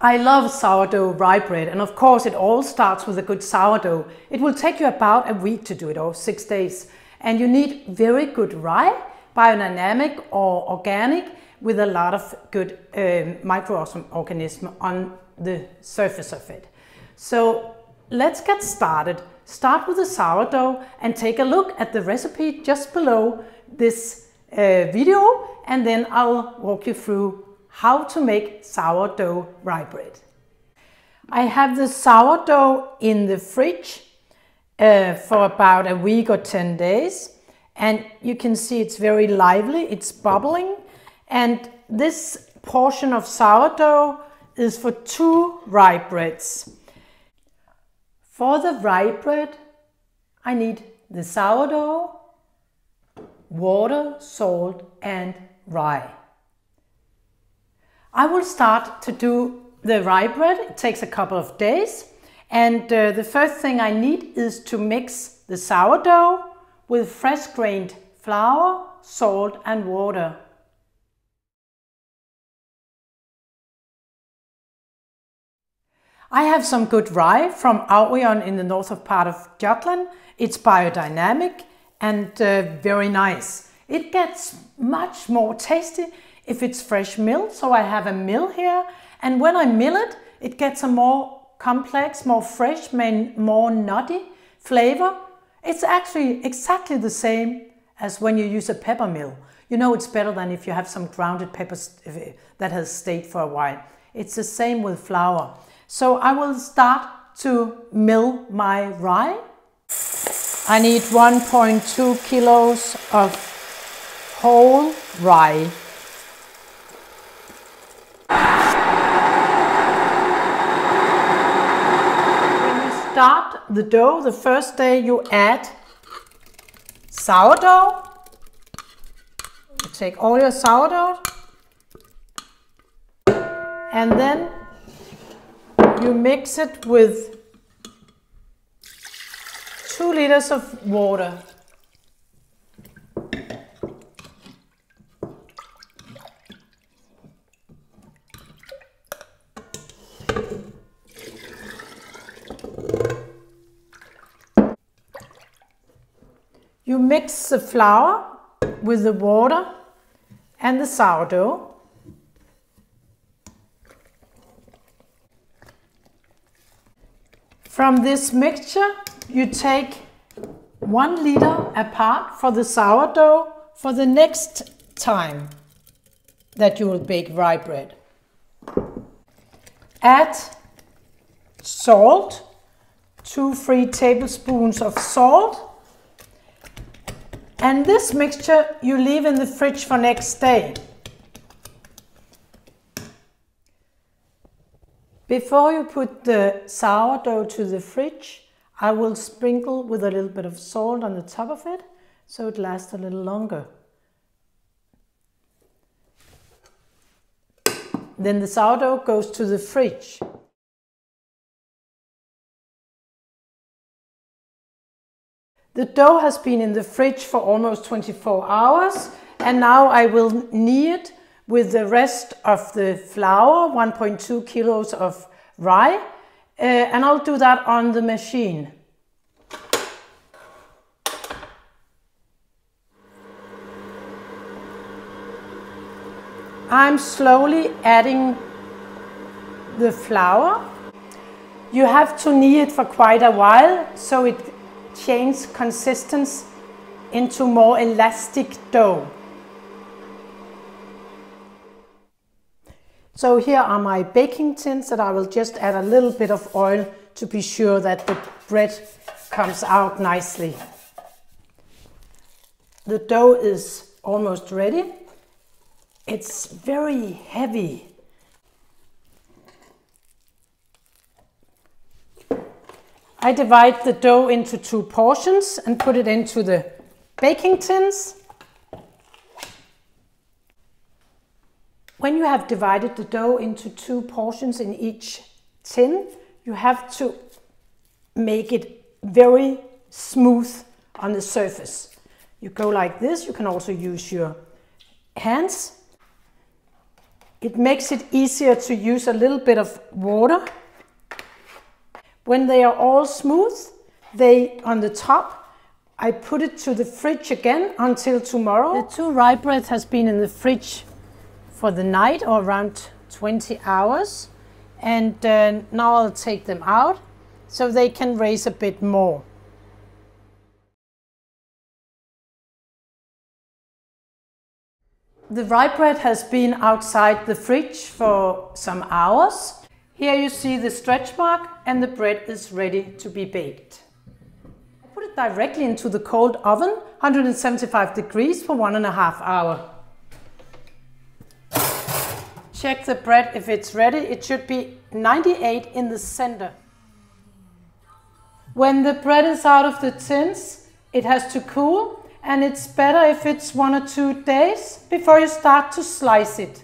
I love sourdough rye bread, and of course it all starts with a good sourdough. It will take you about a week to do it, or 6 days. And you need very good rye, biodynamic or organic, with a lot of good microorganisms on the surface of it. So let's get started. Start with the sourdough and take a look at the recipe just below this video, and then I'll walk you through how to make sourdough rye bread. I have the sourdough in the fridge for about a week or 10 days, and you can see it's very lively, it's bubbling, and this portion of sourdough is for 2 rye breads. For the rye bread, I need the sourdough, water, salt and rye. I will start to do the rye bread. It takes a couple of days, and the first thing I need is to mix the sourdough with fresh grained flour, salt and water. I have some good rye from Aurion in the north of part of Jutland. It's biodynamic and very nice. It gets much more tasty if it's fresh milled, so I have a mill here, and when I mill it, it gets a more complex, more fresh, more nutty flavor. It's actually exactly the same as when you use a pepper mill. You know it's better than if you have some grounded peppers that has stayed for a while. It's the same with flour. So I will start to mill my rye. I need 1.2 kilos of whole rye. Start the dough. The first day you add sourdough. You take all your sourdough and then you mix it with 2 liters of water. You mix the flour with the water and the sourdough. From this mixture, you take 1 liter apart for the sourdough for the next time that you will bake rye bread. Add salt, 2-3 tablespoons of salt. And this mixture you leave in the fridge for next day. Before you put the sourdough to the fridge, I will sprinkle with a little bit of salt on the top of it, so it lasts a little longer. Then the sourdough goes to the fridge. The dough has been in the fridge for almost 24 hours, and now I will knead with the rest of the flour, 1.2 kilos of rye, and I'll do that on the machine. I'm slowly adding the flour. You have to knead it for quite a while so it changes consistency into more elastic dough. So here are my baking tins that I will just add a little bit of oil to be sure that the bread comes out nicely. The dough is almost ready. It's very heavy. I divide the dough into 2 portions and put it into the baking tins. When you have divided the dough into 2 portions in each tin, you have to make it very smooth on the surface. You go like this. You can also use your hands. It makes it easier to use a little bit of water. When they are all smooth, on the top, I put it to the fridge again until tomorrow. The 2 rye bread has been in the fridge for the night, or around 20 hours. And now I'll take them out so they can raise a bit more. The rye bread has been outside the fridge for some hours. Here you see the stretch mark, and the bread is ready to be baked. I put it directly into the cold oven, 175 degrees for 1.5 hours. Check the bread if it's ready. It should be 98 in the center. When the bread is out of the tins, it has to cool, and it's better if it's 1 or 2 days before you start to slice it.